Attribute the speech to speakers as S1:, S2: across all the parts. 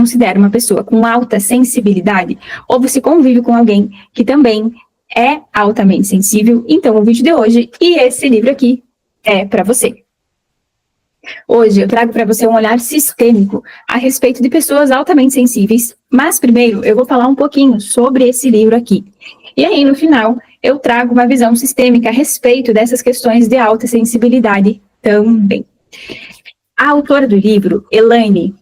S1: considera uma pessoa com alta sensibilidade, ou você convive com alguém que também é altamente sensível, então o vídeo de hoje e esse livro aqui é para você. Hoje eu trago para você um olhar sistêmico a respeito de pessoas altamente sensíveis, mas primeiro eu vou falar um pouquinho sobre esse livro aqui. E aí no final eu trago uma visão sistêmica a respeito dessas questões de alta sensibilidade também. A autora do livro, Elaine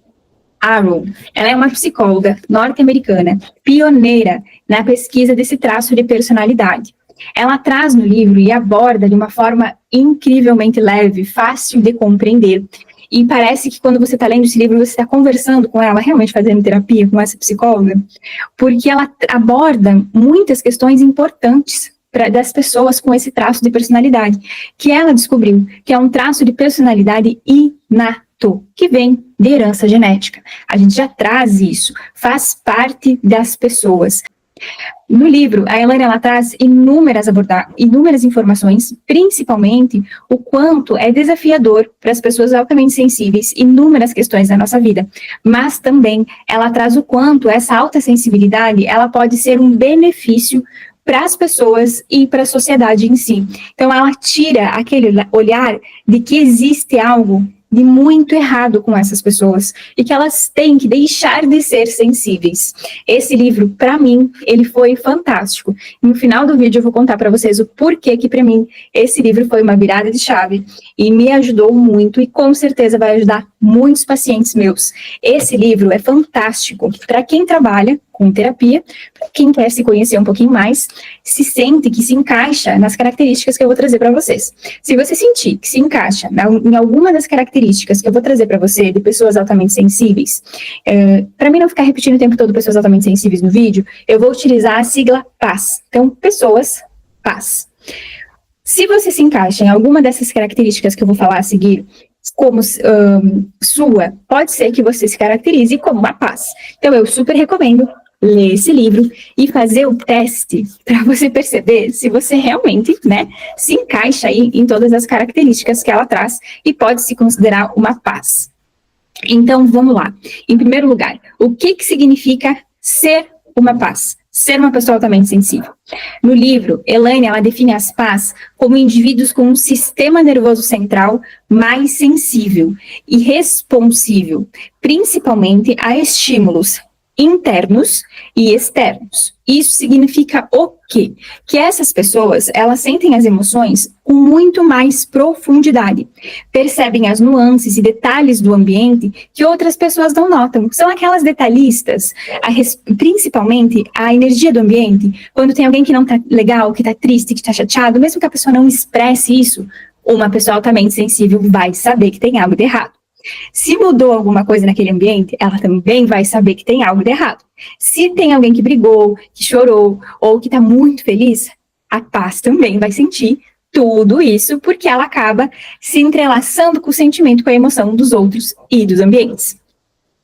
S1: Aron, ela é uma psicóloga norte-americana, pioneira na pesquisa desse traço de personalidade. Ela traz no livro e aborda de uma forma incrivelmente leve, fácil de compreender. E parece que quando você está lendo esse livro, você está conversando com ela, realmente fazendo terapia com essa psicóloga, porque ela aborda muitas questões importantes das pessoas com esse traço de personalidade, que ela descobriu que é um traço de personalidade inato, que vem de herança genética. A gente já traz isso, faz parte das pessoas. No livro, a Elaine ela traz inúmeras informações, principalmente o quanto é desafiador para as pessoas altamente sensíveis, inúmeras questões da nossa vida, mas também ela traz o quanto essa alta sensibilidade ela pode ser um benefício para as pessoas e para a sociedade em si. Então, ela tira aquele olhar de que existe algo de muito errado com essas pessoas e que elas têm que deixar de ser sensíveis. Esse livro, para mim, ele foi fantástico. No final do vídeo eu vou contar para vocês o porquê que para mim esse livro foi uma virada de chave e me ajudou muito e com certeza vai ajudar muitos pacientes meus. Esse livro é fantástico para quem trabalha com terapia, para quem quer se conhecer um pouquinho mais, se sente que se encaixa nas características que eu vou trazer para vocês. Se você sentir que se encaixa em alguma das características que eu vou trazer para você de pessoas altamente sensíveis, para mim não ficar repetindo o tempo todo pessoas altamente sensíveis no vídeo, eu vou utilizar a sigla PAS. Então, pessoas PAS. Se você se encaixa em alguma dessas características que eu vou falar a seguir, como sua, pode ser que você se caracterize como uma PAS. Então, eu super recomendo ler esse livro e fazer o teste para você perceber se você realmente, né, se encaixa aí em todas as características que ela traz e pode se considerar uma PAS. Então, vamos lá. Em primeiro lugar, o que significa ser uma PAS? Ser uma pessoa altamente sensível. No livro, Elaine, ela define as PAS como indivíduos com um sistema nervoso central mais sensível e responsível, principalmente a estímulos internos e externos. Isso significa o quê? Que essas pessoas, elas sentem as emoções com muito mais profundidade, percebem as nuances e detalhes do ambiente que outras pessoas não notam. São aquelas detalhistas, principalmente a energia do ambiente, quando tem alguém que não tá legal, que tá triste, que tá chateado, mesmo que a pessoa não expresse isso, uma pessoa altamente sensível vai saber que tem algo de errado. Se mudou alguma coisa naquele ambiente, ela também vai saber que tem algo de errado. Se tem alguém que brigou, que chorou, ou que está muito feliz, a PAS também vai sentir tudo isso, porque ela acaba se entrelaçando com o sentimento, com a emoção dos outros e dos ambientes.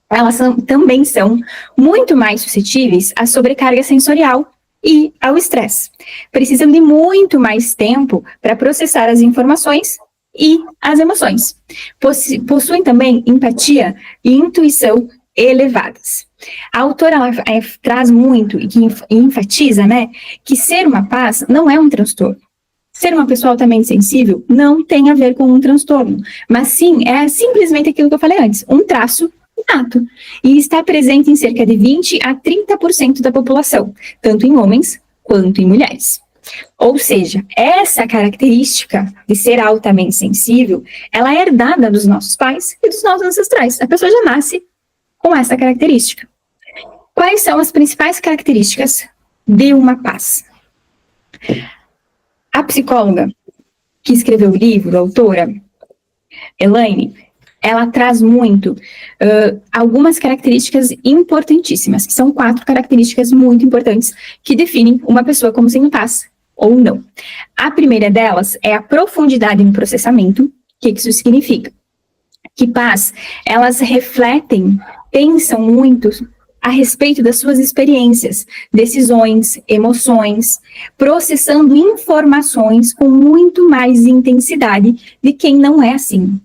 S1: Elas também são muito mais suscetíveis à sobrecarga sensorial e ao estresse. Precisam de muito mais tempo para processar as informações e as emoções. Possuem também empatia e intuição elevadas. A autora ela traz muito e que enfatiza, né, que ser uma PAS não é um transtorno. Ser uma pessoa altamente sensível não tem a ver com um transtorno, mas sim, é simplesmente aquilo que eu falei antes, um traço inato, e está presente em cerca de 20 a 30% da população, tanto em homens quanto em mulheres. Ou seja, essa característica de ser altamente sensível, ela é herdada dos nossos pais e dos nossos ancestrais. A pessoa já nasce com essa característica. Quais são as principais características de uma PAS? A psicóloga que escreveu o livro, a autora, Elaine, ela traz muito algumas características importantíssimas, que são 4 características muito importantes que definem uma pessoa como sendo PAS ou não. A primeira delas é a profundidade no processamento. O que isso significa? Que PAS, elas refletem, pensam muito a respeito das suas experiências, decisões, emoções, processando informações com muito mais intensidade de quem não é assim.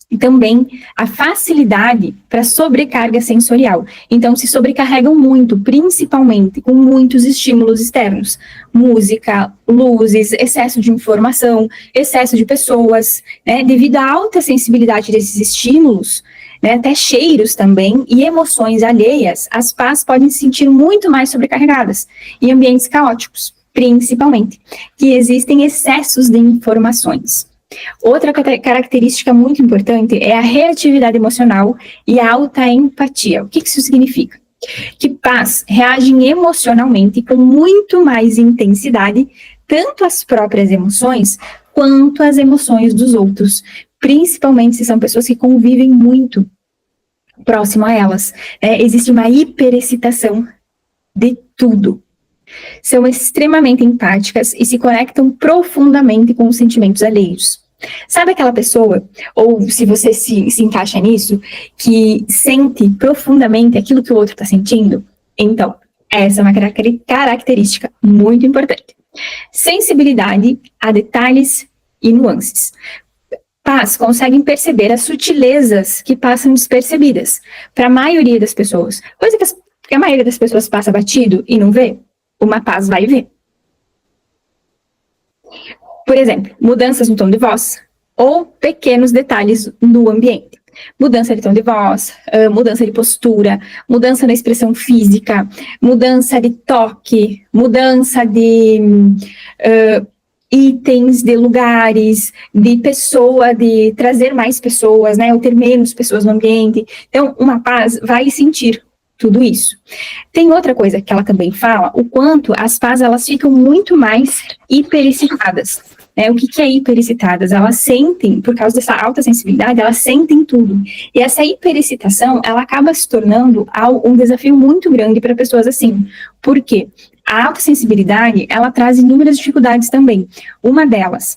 S1: E também a facilidade para sobrecarga sensorial. Então, se sobrecarregam muito, principalmente com muitos estímulos externos. Música, luzes, excesso de informação, excesso de pessoas, né? Devido à alta sensibilidade desses estímulos, né, até cheiros também, e emoções alheias, as pás podem se sentir muito mais sobrecarregadas em ambientes caóticos, principalmente, que existem excessos de informações. Outra característica muito importante é a reatividade emocional e a alta empatia. O que isso significa? Que pás reagem emocionalmente com muito mais intensidade, tanto às próprias emoções, quanto às emoções dos outros, principalmente se são pessoas que convivem muito próximo a elas. Existe uma hiperexcitação de tudo. São extremamente empáticas e se conectam profundamente com os sentimentos alheios. Sabe aquela pessoa, ou se você se encaixa nisso, que sente profundamente aquilo que o outro está sentindo? Então, essa é uma característica muito importante. Sensibilidade a detalhes e nuances. Pás conseguem perceber as sutilezas que passam despercebidas para a maioria das pessoas. Coisa que a maioria das pessoas passa batido e não vê, uma pás vai ver. Por exemplo, mudanças no tom de voz ou pequenos detalhes no ambiente. Mudança de tom de voz, mudança de postura, mudança na expressão física, mudança de toque, mudança de itens, de lugares, de pessoa, de trazer mais pessoas, né, ou ter menos pessoas no ambiente. Então, uma pás vai sentir tudo isso. Tem outra coisa que ela também fala, o quanto as pás, elas ficam muito mais hiperexcitadas. O que é hiperexcitadas? Elas sentem, por causa dessa alta sensibilidade, elas sentem tudo. E essa hiperexcitação, ela acaba se tornando um desafio muito grande para pessoas assim. Por quê? A alta sensibilidade, ela traz inúmeras dificuldades também. Uma delas,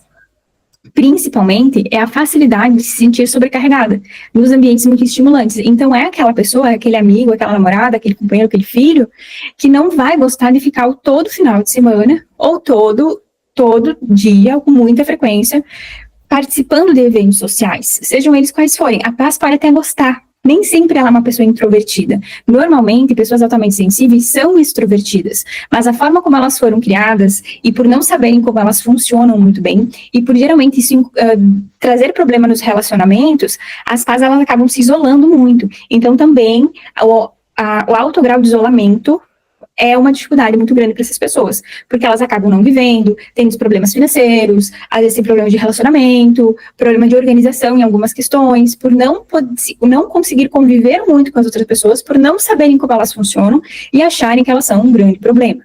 S1: principalmente, é a facilidade de se sentir sobrecarregada nos ambientes muito estimulantes. Então, é aquela pessoa, aquele amigo, aquela namorada, aquele companheiro, aquele filho, que não vai gostar de ficar todo final de semana ou todo dia, com muita frequência, participando de eventos sociais, sejam eles quais forem. A pás pode até gostar. Nem sempre ela é uma pessoa introvertida. Normalmente, pessoas altamente sensíveis são extrovertidas, mas a forma como elas foram criadas e por não saberem como elas funcionam muito bem e por geralmente isso trazer problema nos relacionamentos, as pás elas acabam se isolando muito. Então, também, o alto grau de isolamento é uma dificuldade muito grande para essas pessoas, porque elas acabam não vivendo, tendo problemas financeiros, às vezes tem problema de relacionamento, problema de organização em algumas questões, por não conseguir conviver muito com as outras pessoas, por não saberem como elas funcionam e acharem que elas são um grande problema.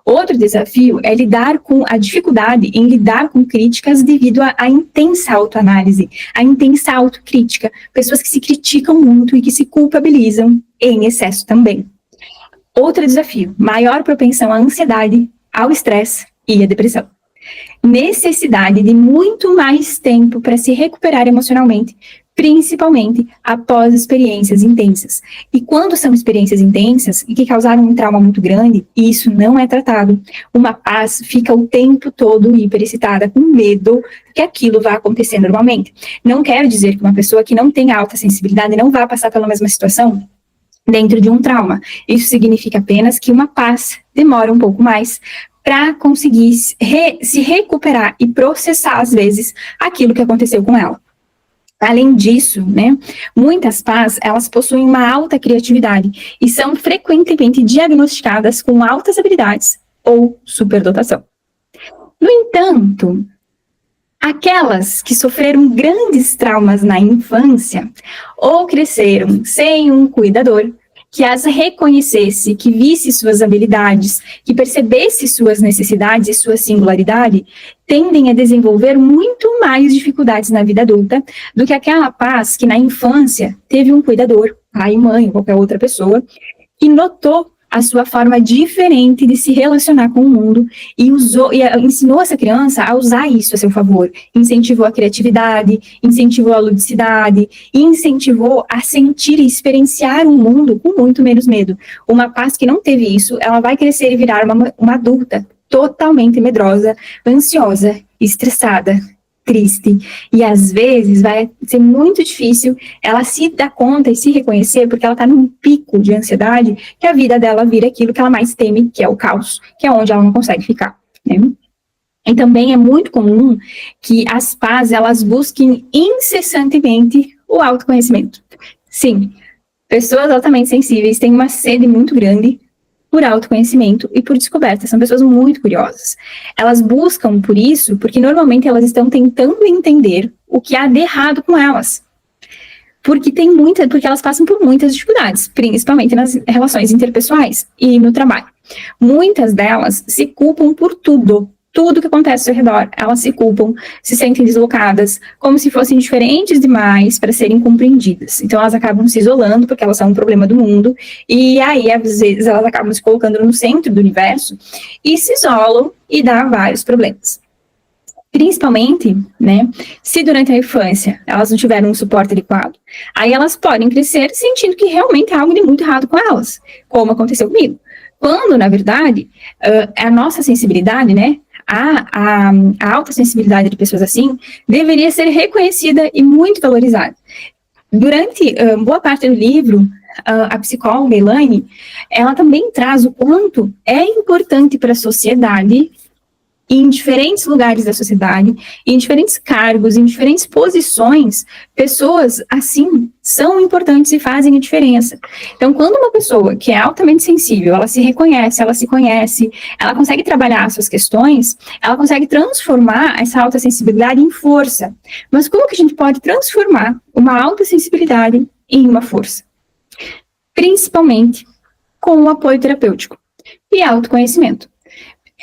S1: Outro desafio é lidar com a dificuldade em lidar com críticas devido à intensa autoanálise, à intensa autocrítica, pessoas que se criticam muito e que se culpabilizam em excesso também. Outro desafio, maior propensão à ansiedade, ao estresse e à depressão. Necessidade de muito mais tempo para se recuperar emocionalmente, principalmente após experiências intensas. E quando são experiências intensas e que causaram um trauma muito grande, e isso não é tratado, uma pás fica o tempo todo hiperexcitada, com medo que aquilo vá acontecer normalmente. Não quero dizer que uma pessoa que não tem alta sensibilidade não vá passar pela mesma situação dentro de um trauma. Isso significa apenas que uma pás demora um pouco mais para conseguir se recuperar e processar, às vezes, aquilo que aconteceu com ela. Além disso, né, muitas pás, elas possuem uma alta criatividade e são frequentemente diagnosticadas com altas habilidades ou superdotação. No entanto, aquelas que sofreram grandes traumas na infância ou cresceram sem um cuidador que as reconhecesse, que visse suas habilidades, que percebesse suas necessidades e sua singularidade, tendem a desenvolver muito mais dificuldades na vida adulta do que aquela pás que na infância teve um cuidador, pai, mãe, ou qualquer outra pessoa, que notou a sua forma diferente de se relacionar com o mundo e ensinou essa criança a usar isso a seu favor. Incentivou a criatividade, incentivou a ludicidade, incentivou a sentir e experienciar um mundo com muito menos medo. Uma pás que não teve isso, ela vai crescer e virar uma adulta totalmente medrosa, ansiosa, estressada triste. E às vezes vai ser muito difícil ela se dar conta e se reconhecer, porque ela está num pico de ansiedade, que a vida dela vira aquilo que ela mais teme, que é o caos, que é onde ela não consegue ficar, né? E também é muito comum que as PAs, elas busquem incessantemente o autoconhecimento. Sim, pessoas altamente sensíveis têm uma sede muito grande por autoconhecimento e por descoberta. São pessoas muito curiosas. Elas buscam por isso, porque normalmente elas estão tentando entender o que há de errado com elas. Porque elas passam por muitas dificuldades, principalmente nas relações interpessoais e no trabalho. Muitas delas se culpam por tudo que acontece ao seu redor. Elas se culpam, se sentem deslocadas, como se fossem diferentes demais para serem compreendidas. Então, elas acabam se isolando, porque elas são um problema do mundo, e aí, às vezes, elas acabam se colocando no centro do universo, e se isolam e dá vários problemas. Principalmente, né, se durante a infância elas não tiveram um suporte adequado, aí elas podem crescer sentindo que realmente há algo de muito errado com elas, como aconteceu comigo. Quando, na verdade, a nossa sensibilidade, né, a alta sensibilidade de pessoas assim deveria ser reconhecida e muito valorizada. Durante boa parte do livro, a psicóloga Elaine, ela também traz o quanto é importante para a sociedade, em diferentes lugares da sociedade, em diferentes cargos, em diferentes posições, pessoas assim são importantes e fazem a diferença. Então, quando uma pessoa que é altamente sensível, ela se reconhece, ela se conhece, ela consegue trabalhar as suas questões, ela consegue transformar essa alta sensibilidade em força. Mas como que a gente pode transformar uma alta sensibilidade em uma força? Principalmente com o apoio terapêutico e autoconhecimento.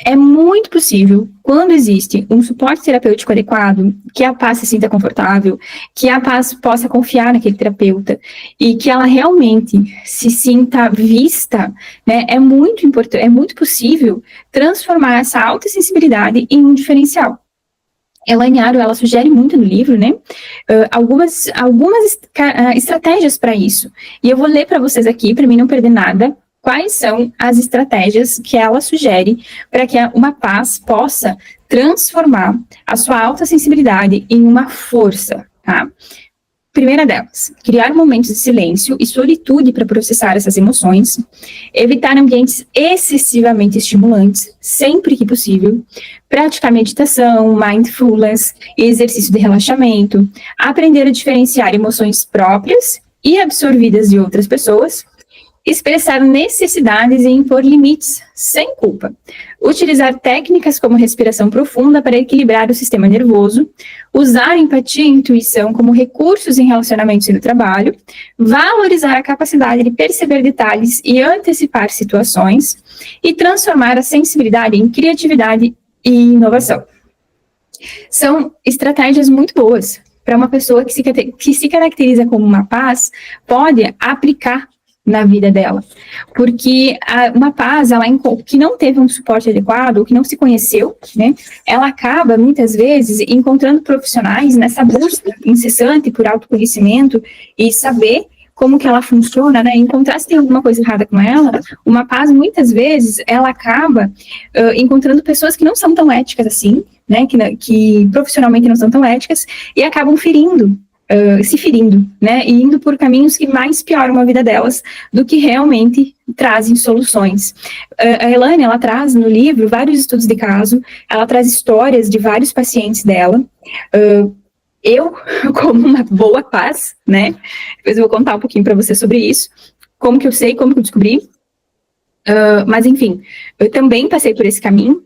S1: É muito possível, quando existe um suporte terapêutico adequado, que a PA se sinta confortável, que a PA possa confiar naquele terapeuta e que ela realmente se sinta vista, né? É muito importante, é muito possível transformar essa alta sensibilidade em um diferencial. Elaine Aro, ela sugere muito no livro, né, algumas estratégias para isso. E eu vou ler para vocês aqui, para mim não perder nada, quais são as estratégias que ela sugere para que uma paz possa transformar a sua alta sensibilidade em uma força, tá? Primeira delas, criar momentos de silêncio e solitude para processar essas emoções, evitar ambientes excessivamente estimulantes, sempre que possível, praticar meditação, mindfulness e exercício de relaxamento, aprender a diferenciar emoções próprias e absorvidas de outras pessoas, expressar necessidades e impor limites sem culpa, utilizar técnicas como respiração profunda para equilibrar o sistema nervoso, usar empatia e intuição como recursos em relacionamentos e no trabalho, valorizar a capacidade de perceber detalhes e antecipar situações e transformar a sensibilidade em criatividade e inovação. São estratégias muito boas para uma pessoa que se caracteriza como uma paz, pode aplicar na vida dela, porque uma paz, que não teve um suporte adequado, ou que não se conheceu, né, ela acaba, muitas vezes, encontrando profissionais nessa busca incessante por autoconhecimento e saber como que ela funciona, né, encontrar se tem alguma coisa errada com ela. Uma paz, muitas vezes, ela acaba encontrando pessoas que não são tão éticas assim, né, que profissionalmente não são tão éticas, e acabam se ferindo, né, e indo por caminhos que mais pioram a vida delas do que realmente trazem soluções. A Elaine, ela traz no livro vários estudos de caso, ela traz histórias de vários pacientes dela. Eu, como uma boa paz, né, depois eu vou contar um pouquinho para você sobre isso, como que eu sei, como que eu descobri. Mas enfim, eu também passei por esse caminho,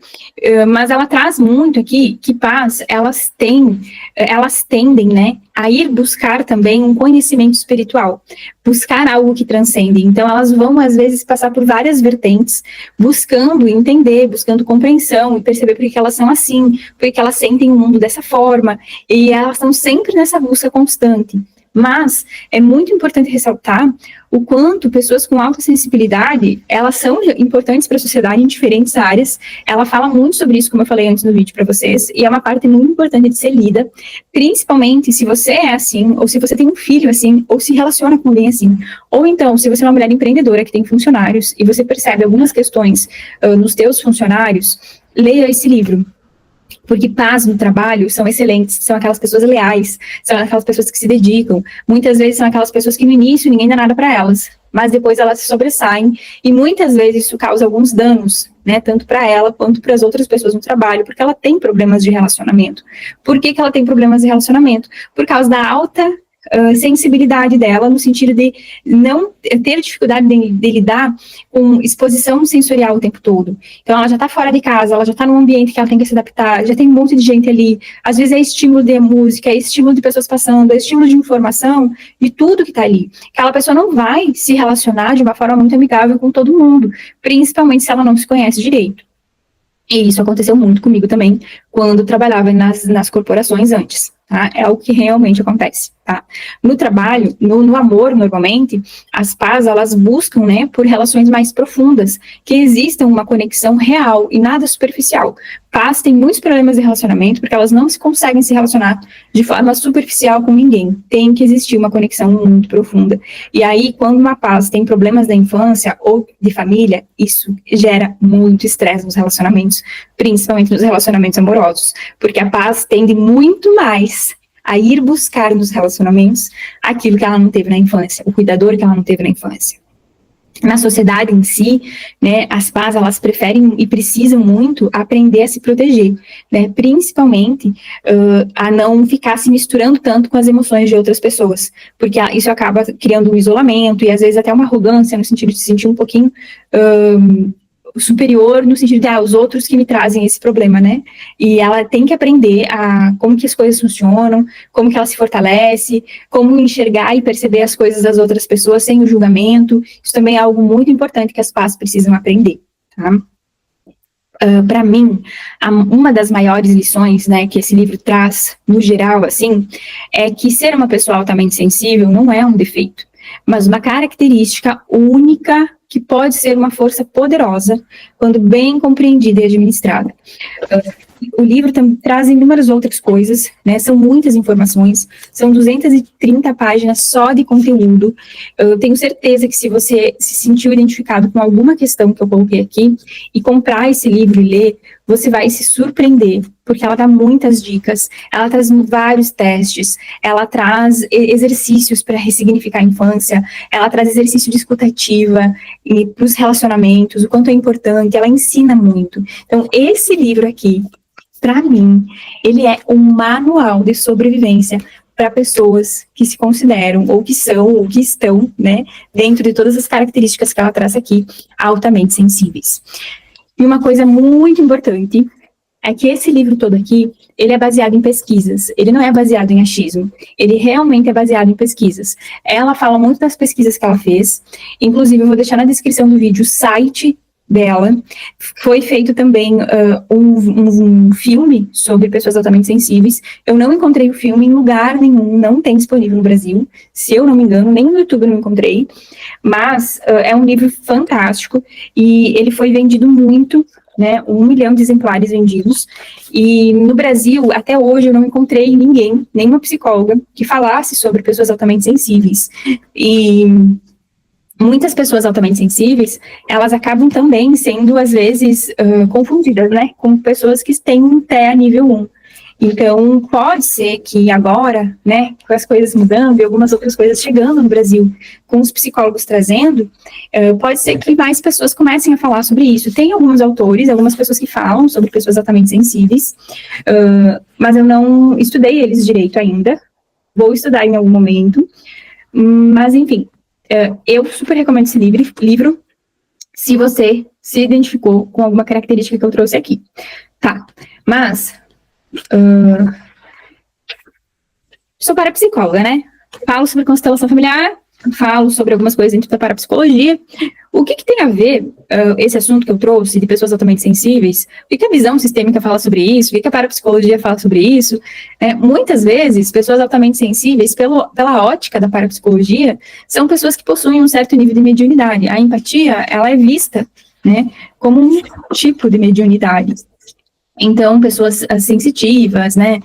S1: mas ela traz muito aqui que paz, elas tendem, né, a ir buscar também um conhecimento espiritual, buscar algo que transcende. Então elas vão às vezes passar por várias vertentes, buscando entender, buscando compreensão e perceber por que elas são assim, por que elas sentem o mundo dessa forma, e elas estão sempre nessa busca constante. Mas é muito importante ressaltar o quanto pessoas com alta sensibilidade, elas são importantes para a sociedade em diferentes áreas. Ela fala muito sobre isso, como eu falei antes no vídeo para vocês, e é uma parte muito importante de ser lida, principalmente se você é assim, ou se você tem um filho assim, ou se relaciona com alguém assim, ou então se você é uma mulher empreendedora que tem funcionários e você percebe algumas questões nos teus funcionários, leia esse livro. Porque paz no trabalho são excelentes, são aquelas pessoas leais, são aquelas pessoas que se dedicam. Muitas vezes são aquelas pessoas que no início ninguém dá nada para elas, mas depois elas se sobressaem e muitas vezes isso causa alguns danos, né, tanto para ela quanto para as outras pessoas no trabalho, porque ela tem problemas de relacionamento. Por que ela tem problemas de relacionamento? Por causa da alta sensibilidade dela, no sentido de não ter dificuldade de lidar com exposição sensorial o tempo todo. Então, ela já está fora de casa, ela já está num ambiente que ela tem que se adaptar, já tem um monte de gente ali, às vezes é estímulo de música, é estímulo de pessoas passando, é estímulo de informação, de tudo que está ali. Aquela pessoa não vai se relacionar de uma forma muito amigável com todo mundo, principalmente se ela não se conhece direito. E isso aconteceu muito comigo também, quando trabalhava nas corporações antes, tá? É o que realmente acontece, tá? No trabalho, no amor, normalmente, as pás, elas buscam, né, por relações mais profundas, que existam uma conexão real e nada superficial. Pás tem muitos problemas de relacionamento, porque elas não se conseguem se relacionar de forma superficial com ninguém. Tem que existir uma conexão muito profunda. E aí, quando uma paz tem problemas da infância ou de família, isso gera muito estresse nos relacionamentos, principalmente nos relacionamentos amorosos, porque a paz tende muito mais a ir buscar nos relacionamentos aquilo que ela não teve na infância, o cuidador que ela não teve na infância. Na sociedade em si, né, as pás, elas preferem e precisam muito aprender a se proteger, né, principalmente a não ficar se misturando tanto com as emoções de outras pessoas, porque isso acaba criando um isolamento e às vezes até uma arrogância, no sentido de se sentir um pouquinho superior, no sentido de, os outros que me trazem esse problema, né? E ela tem que aprender como que as coisas funcionam, como que ela se fortalece, como enxergar e perceber as coisas das outras pessoas sem o julgamento. Isso também é algo muito importante que as pás precisam aprender, tá? Para mim, uma das maiores lições, né, que esse livro traz, no geral, assim, é que ser uma pessoa altamente sensível não é um defeito, mas uma característica única que pode ser uma força poderosa quando bem compreendida e administrada. O livro também traz inúmeras outras coisas, né? São muitas informações, são 230 páginas só de conteúdo. Eu tenho certeza que se você se sentiu identificado com alguma questão que eu coloquei aqui e comprar esse livro e ler, você vai se surpreender, porque ela dá muitas dicas, ela traz vários testes, ela traz exercícios para ressignificar a infância, ela traz exercício de escuta ativa e para os relacionamentos, o quanto é importante, ela ensina muito. Então, esse livro aqui, para mim, ele é um manual de sobrevivência para pessoas que se consideram, ou que são, ou que estão, né, dentro de todas as características que ela traz aqui, altamente sensíveis. E uma coisa muito importante é que esse livro todo aqui, ele é baseado em pesquisas, ele não é baseado em achismo, ele realmente é baseado em pesquisas. Ela fala muito das pesquisas que ela fez, inclusive eu vou deixar na descrição do vídeo o site dela. Foi feito também um filme sobre pessoas altamente sensíveis. Eu não encontrei o filme em lugar nenhum, não tem disponível no Brasil, se eu não me engano, nem no YouTube eu não encontrei, mas é um livro fantástico e ele foi vendido muito, né, 1 milhão de exemplares vendidos, e no Brasil, até hoje, eu não encontrei ninguém, nenhuma psicóloga, que falasse sobre pessoas altamente sensíveis, e muitas pessoas altamente sensíveis, elas acabam também sendo, às vezes, confundidas, né, com pessoas que têm um TEA nível 1. Então, pode ser que agora, né, com as coisas mudando e algumas outras coisas chegando no Brasil, com os psicólogos trazendo, pode ser que mais pessoas comecem a falar sobre isso. Tem alguns autores, algumas pessoas que falam sobre pessoas altamente sensíveis, mas eu não estudei eles direito ainda, vou estudar em algum momento, mas enfim, eu super recomendo esse livro, se você se identificou com alguma característica que eu trouxe aqui. Tá, mas sou parapsicóloga, né? Falo sobre constelação familiar, falo sobre algumas coisas dentro da parapsicologia. O que tem a ver esse assunto que eu trouxe de pessoas altamente sensíveis? O que a visão sistêmica fala sobre isso? O que a parapsicologia fala sobre isso? Muitas vezes, pessoas altamente sensíveis, pela ótica da parapsicologia, são pessoas que possuem um certo nível de mediunidade. A empatia, ela é vista, né, como um tipo de mediunidade. Então, pessoas sensitivas, né,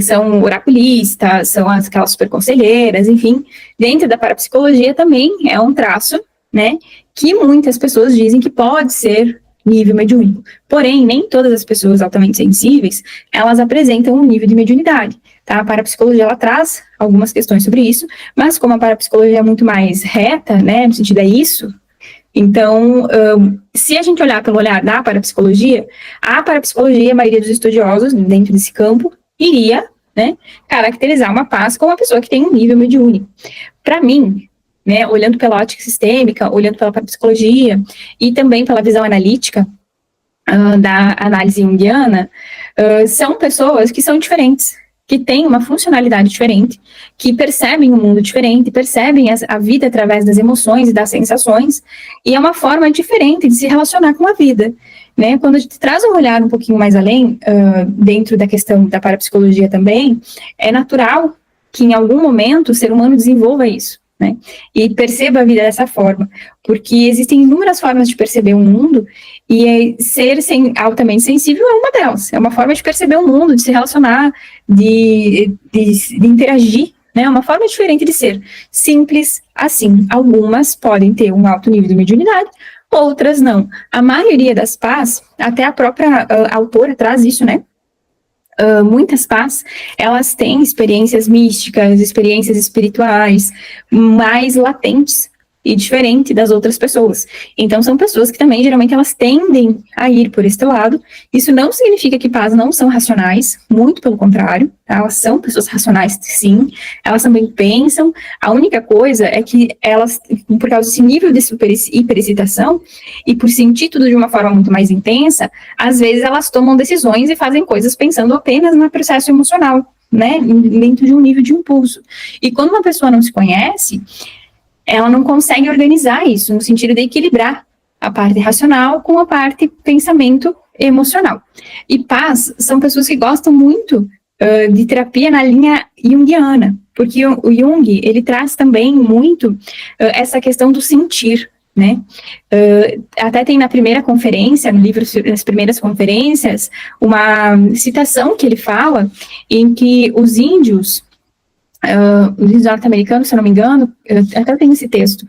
S1: são oraculistas, são aquelas super conselheiras, enfim, dentro da parapsicologia também é um traço, né, que muitas pessoas dizem que pode ser nível mediúnico. Porém, nem todas as pessoas altamente sensíveis, elas apresentam um nível de mediunidade, tá? A parapsicologia, ela traz algumas questões sobre isso, mas como a parapsicologia é muito mais reta, né, no sentido é isso, então, se a gente olhar pelo olhar da parapsicologia, a parapsicologia, a maioria dos estudiosos dentro desse campo, iria, né, caracterizar uma paz como uma pessoa que tem um nível mediúnico. Para mim, né, olhando pela ótica sistêmica, olhando pela parapsicologia e também pela visão analítica da análise junguiana, são pessoas que são diferentes, que têm uma funcionalidade diferente, que percebem um mundo diferente, percebem a vida através das emoções e das sensações, e é uma forma diferente de se relacionar com a vida, né? Quando a gente traz um olhar um pouquinho mais além, dentro da questão da parapsicologia também, é natural que em algum momento o ser humano desenvolva isso, né? E perceba a vida dessa forma, porque existem inúmeras formas de perceber o mundo, e ser altamente sensível é uma delas, é uma forma de perceber o mundo, de se relacionar, de interagir, né? É uma forma diferente de ser. Simples assim. Algumas podem ter um alto nível de mediunidade, outras não. A maioria das pás, até a própria autora traz isso, né? Muitas pás, elas têm experiências místicas, experiências espirituais mais latentes e diferente das outras pessoas. Então, são pessoas que também, geralmente, elas tendem a ir por este lado. Isso não significa que pás não são racionais, muito pelo contrário, tá? Elas são pessoas racionais, sim, elas também pensam. A única coisa é que elas, por causa desse nível de hiperexcitação, e por sentir tudo de uma forma muito mais intensa, às vezes elas tomam decisões e fazem coisas pensando apenas no processo emocional, né, dentro de um nível de impulso. E quando uma pessoa não se conhece, ela não consegue organizar isso, no sentido de equilibrar a parte racional com a parte pensamento emocional. E paz são pessoas que gostam muito de terapia na linha junguiana, porque o Jung, ele traz também muito essa questão do sentir, né? Até tem na primeira conferência, no livro Nas Primeiras Conferências, uma citação que ele fala em que os índios norte-americanos, se eu não me engano, até tenho esse texto,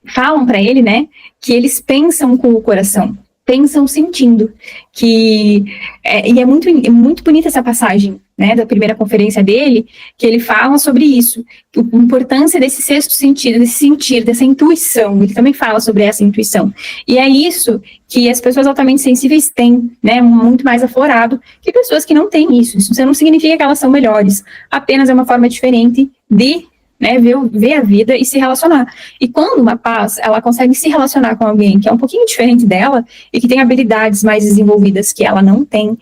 S1: falam para ele, né, que eles pensam com o coração, pensam sentindo, e é muito bonita essa passagem, né, da primeira conferência dele, que ele fala sobre isso, a importância desse sexto sentido, desse sentir, dessa intuição. Ele também fala sobre essa intuição, e é isso que as pessoas altamente sensíveis têm, né, muito mais aflorado que pessoas que não têm isso. Isso não significa que elas são melhores, apenas é uma forma diferente de, né, ver a vida e se relacionar. E quando uma paz, ela consegue se relacionar com alguém que é um pouquinho diferente dela e que tem habilidades mais desenvolvidas que ela não tem,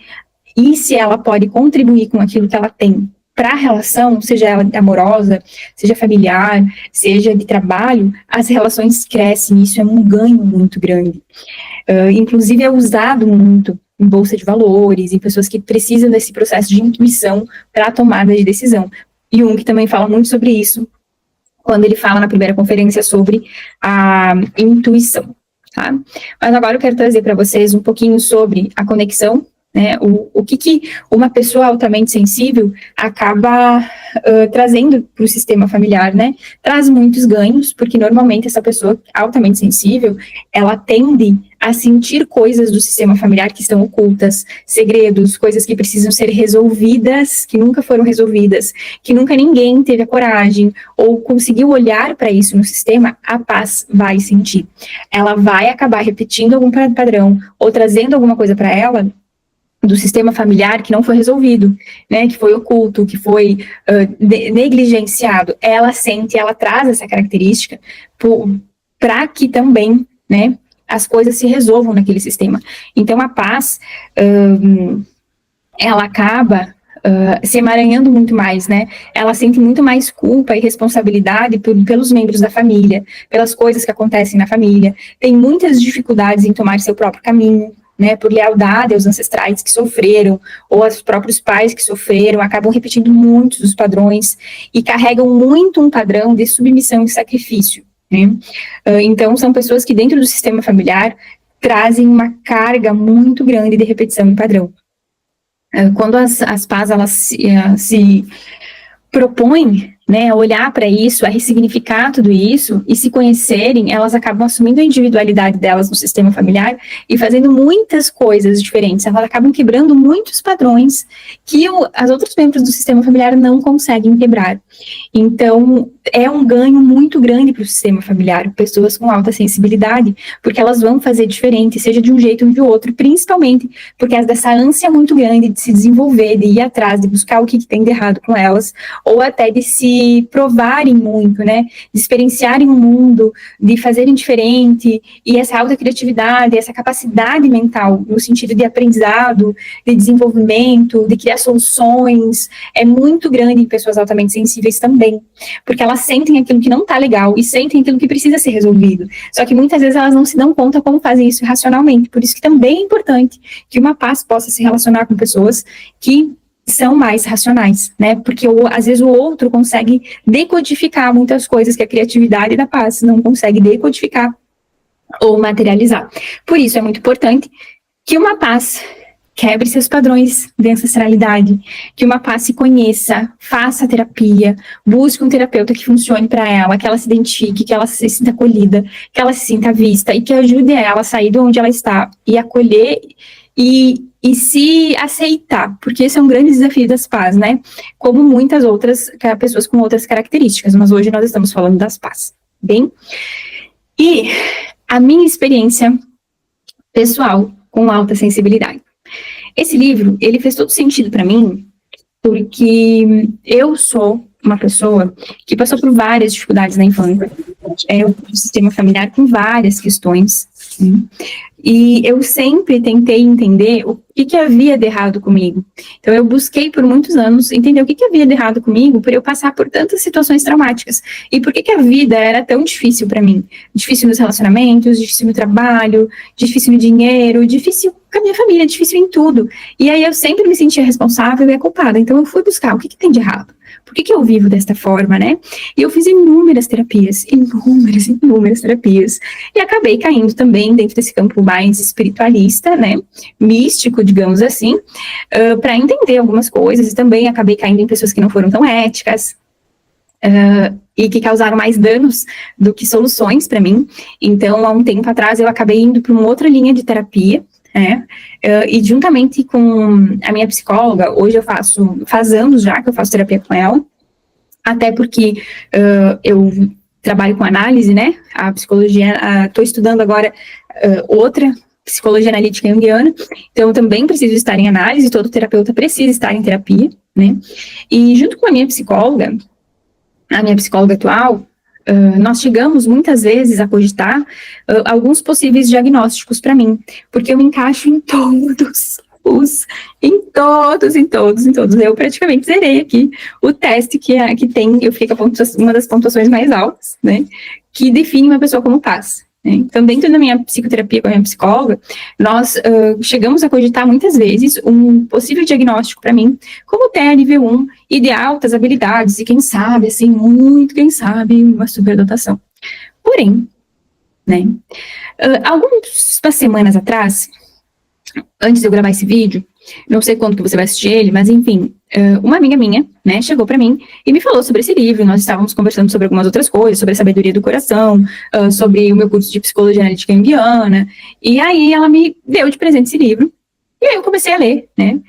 S1: e se ela pode contribuir com aquilo que ela tem para a relação, seja ela amorosa, seja familiar, seja de trabalho, as relações crescem, isso é um ganho muito grande. Inclusive é usado muito em bolsa de valores, em pessoas que precisam desse processo de intuição para a tomada de decisão. Jung também fala muito sobre isso, quando ele fala na primeira conferência sobre a intuição, tá? Mas agora eu quero trazer para vocês um pouquinho sobre a conexão, né, o que uma pessoa altamente sensível acaba trazendo para o sistema familiar, né? Traz muitos ganhos, porque normalmente essa pessoa altamente sensível, ela tende a sentir coisas do sistema familiar que estão ocultas, segredos, coisas que precisam ser resolvidas, que nunca foram resolvidas, que nunca ninguém teve a coragem ou conseguiu olhar para isso no sistema. A paz vai sentir. Ela vai acabar repetindo algum padrão ou trazendo alguma coisa para ela do sistema familiar que não foi resolvido, né, que foi oculto, que foi negligenciado. Ela sente, ela traz essa característica para que também, né, as coisas se resolvam naquele sistema. Então, a paz, ela acaba se emaranhando muito mais, né? Ela sente muito mais culpa e responsabilidade pelos membros da família, pelas coisas que acontecem na família. Tem muitas dificuldades em tomar seu próprio caminho, né, por lealdade aos ancestrais que sofreram, ou aos próprios pais que sofreram, acabam repetindo muitos dos padrões e carregam muito um padrão de submissão e sacrifício, né? Então, são pessoas que dentro do sistema familiar trazem uma carga muito grande de repetição em padrão. Quando as pás, elas se propõem, né, a olhar para isso, a ressignificar tudo isso e se conhecerem, elas acabam assumindo a individualidade delas no sistema familiar e fazendo muitas coisas diferentes. Elas acabam quebrando muitos padrões que as outros membros do sistema familiar não conseguem quebrar. Então, é um ganho muito grande para o sistema familiar, pessoas com alta sensibilidade, porque elas vão fazer diferente, seja de um jeito ou de outro, principalmente porque é dessa ânsia muito grande de se desenvolver, de ir atrás, de buscar o que tem de errado com elas, ou até de se provarem muito, né, de experienciarem o mundo, de fazerem diferente, e essa alta criatividade, essa capacidade mental, no sentido de aprendizado, de desenvolvimento, de criar soluções, é muito grande em pessoas altamente sensíveis também, porque elas sentem aquilo que não está legal e sentem aquilo que precisa ser resolvido, só que muitas vezes elas não se dão conta como fazem isso racionalmente, por isso que também é importante que uma paz possa se relacionar com pessoas que são mais racionais, né, porque às vezes o outro consegue decodificar muitas coisas que a criatividade da paz não consegue decodificar ou materializar. Por isso é muito importante que uma paz quebre seus padrões de ancestralidade, que uma paz se conheça, faça terapia, busque um terapeuta que funcione para ela, que ela se identifique, que ela se sinta acolhida, que ela se sinta vista e que ajude ela a sair de onde ela está e acolher e se aceitar, porque esse é um grande desafio das paz, né? Como muitas outras pessoas com outras características, mas hoje nós estamos falando das paz, bem? E a minha experiência pessoal com alta sensibilidade. Esse livro, ele fez todo sentido para mim, porque eu sou uma pessoa que passou por várias dificuldades na infância, o sistema familiar com várias questões, e eu sempre tentei entender o que havia de errado comigo. Então, eu busquei por muitos anos entender o que havia de errado comigo por eu passar por tantas situações traumáticas. E por que a vida era tão difícil para mim? Difícil nos relacionamentos, difícil no trabalho, difícil no dinheiro, difícil com a minha família, difícil em tudo. E aí eu sempre me sentia responsável e culpada. Então, eu fui buscar o que tem de errado. Por que eu vivo desta forma, né? E eu fiz inúmeras terapias. E acabei caindo também dentro desse campo mais espiritualista, né? Místico, digamos assim, para entender algumas coisas. E também acabei caindo em pessoas que não foram tão éticas, e que causaram mais danos do que soluções para mim. Então, há um tempo atrás, eu acabei indo para uma outra linha de terapia, e juntamente com a minha psicóloga, hoje faz anos já que eu faço terapia com ela, até porque eu trabalho com análise, né, a psicologia, estou estudando agora outra psicologia analítica junguiana, então eu também preciso estar em análise, todo terapeuta precisa estar em terapia, né, e junto com a minha psicóloga atual, nós chegamos muitas vezes a cogitar alguns possíveis diagnósticos para mim, porque eu me encaixo em todos. Eu praticamente zerei aqui o teste que tem, eu fiquei com uma das pontuações mais altas, né, que define uma pessoa como paz. Então, dentro da minha psicoterapia com a minha psicóloga, nós chegamos a cogitar muitas vezes um possível diagnóstico para mim, como TEA nível 1 e de altas habilidades, e quem sabe, uma superdotação. Porém, né, algumas semanas atrás, antes de eu gravar esse vídeo, não sei quando que você vai assistir ele, mas enfim, uma amiga minha, né, chegou para mim e me falou sobre esse livro. Nós estávamos conversando sobre algumas outras coisas, sobre a sabedoria do coração, sobre o meu curso de psicologia analítica junguiana, e aí ela me deu de presente esse livro, e aí eu comecei a ler, né,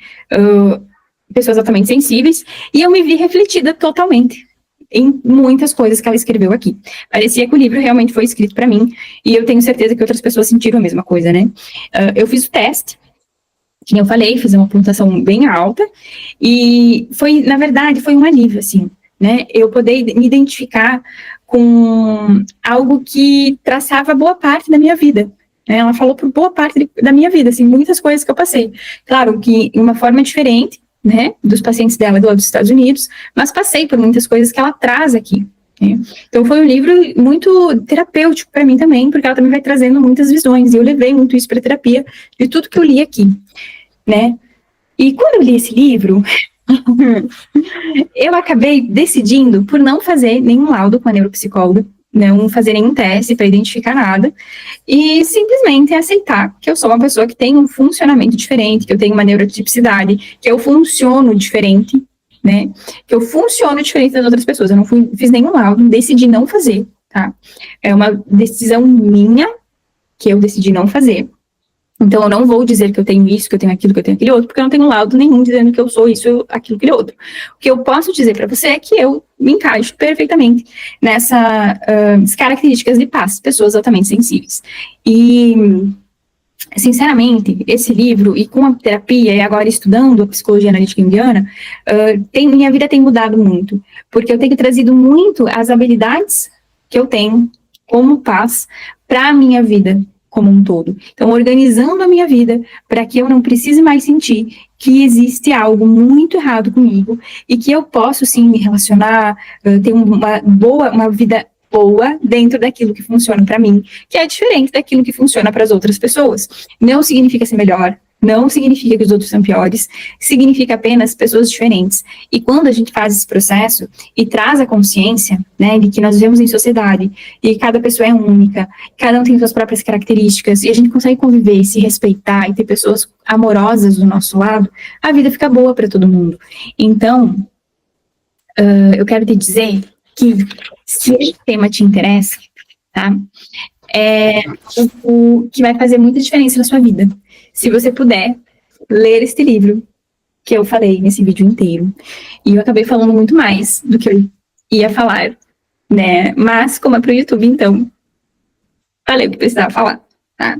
S1: pessoas altamente sensíveis, e eu me vi refletida totalmente em muitas coisas que ela escreveu aqui. Parecia que o livro realmente foi escrito para mim, e eu tenho certeza que outras pessoas sentiram a mesma coisa, né. Eu fiz o teste, que eu falei, fiz uma pontuação bem alta, e na verdade, foi um alívio, assim, né, eu poder me identificar com algo que traçava boa parte da minha vida, né, ela falou por boa parte da minha vida, assim, muitas coisas que eu passei, claro que de uma forma diferente, né, dos pacientes dela lá dos Estados Unidos, mas passei por muitas coisas que ela traz aqui, né? Então foi um livro muito terapêutico para mim também, porque ela também vai trazendo muitas visões, e eu levei muito isso para terapia, de tudo que eu li aqui, né, e quando eu li esse livro, eu acabei decidindo por não fazer nenhum laudo com a neuropsicóloga, não fazer nenhum teste para identificar nada, e simplesmente aceitar que eu sou uma pessoa que tem um funcionamento diferente, que eu tenho uma neurotipicidade, que eu funciono diferente, né? Que eu funciono diferente das outras pessoas. Eu não fiz nenhum laudo, decidi não fazer, tá? É uma decisão minha que eu decidi não fazer. Então, eu não vou dizer que eu tenho isso, que eu tenho aquilo, que eu tenho aquele outro, porque eu não tenho laudo nenhum dizendo que eu sou isso, aquilo, aquele outro. O que eu posso dizer para você é que eu me encaixo perfeitamente nessas características de paz, pessoas altamente sensíveis. E, sinceramente, esse livro, e com a terapia, e agora estudando a psicologia analítica junguiana, minha vida tem mudado muito, porque eu tenho trazido muito as habilidades que eu tenho como paz para a minha vida como um todo. Então, organizando a minha vida para que eu não precise mais sentir que existe algo muito errado comigo e que eu posso, sim, me relacionar, ter uma vida boa dentro daquilo que funciona para mim, que é diferente daquilo que funciona para as outras pessoas. Não significa ser melhor, não significa que os outros são piores, significa apenas pessoas diferentes. E quando a gente faz esse processo e traz a consciência, né, de que nós vivemos em sociedade e cada pessoa é única, cada um tem suas próprias características, e a gente consegue conviver, se respeitar e ter pessoas amorosas do nosso lado, a vida fica boa para todo mundo. Então, eu quero te dizer que se esse tema te interessa, tá, é o que vai fazer muita diferença na sua vida. Se você puder ler este livro que eu falei nesse vídeo inteiro. E eu acabei falando muito mais do que eu ia falar, né? Mas, como é pro YouTube, então, falei o que precisava falar, tá?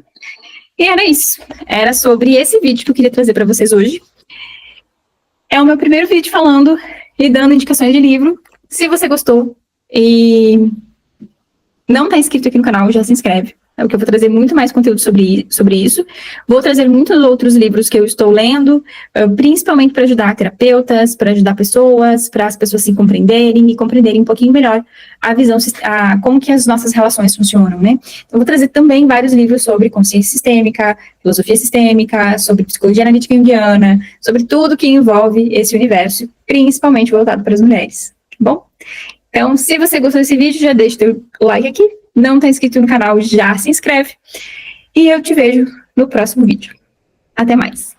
S1: E era isso. Era sobre esse vídeo que eu queria trazer para vocês hoje. É o meu primeiro vídeo falando e dando indicações de livro. Se você gostou e não está inscrito aqui no canal, já se inscreve. É o que eu vou trazer muito mais conteúdo sobre isso. Vou trazer muitos outros livros que eu estou lendo, principalmente para ajudar terapeutas, para ajudar pessoas, para as pessoas se compreenderem e compreenderem um pouquinho melhor a visão, como que as nossas relações funcionam, né? Então, vou trazer também vários livros sobre consciência sistêmica, filosofia sistêmica, sobre psicologia analítica junguiana, sobre tudo que envolve esse universo, principalmente voltado para as mulheres, tá bom? Então, se você gostou desse vídeo, já deixa o teu like aqui. Não está inscrito no canal, já se inscreve. E eu te vejo no próximo vídeo. Até mais.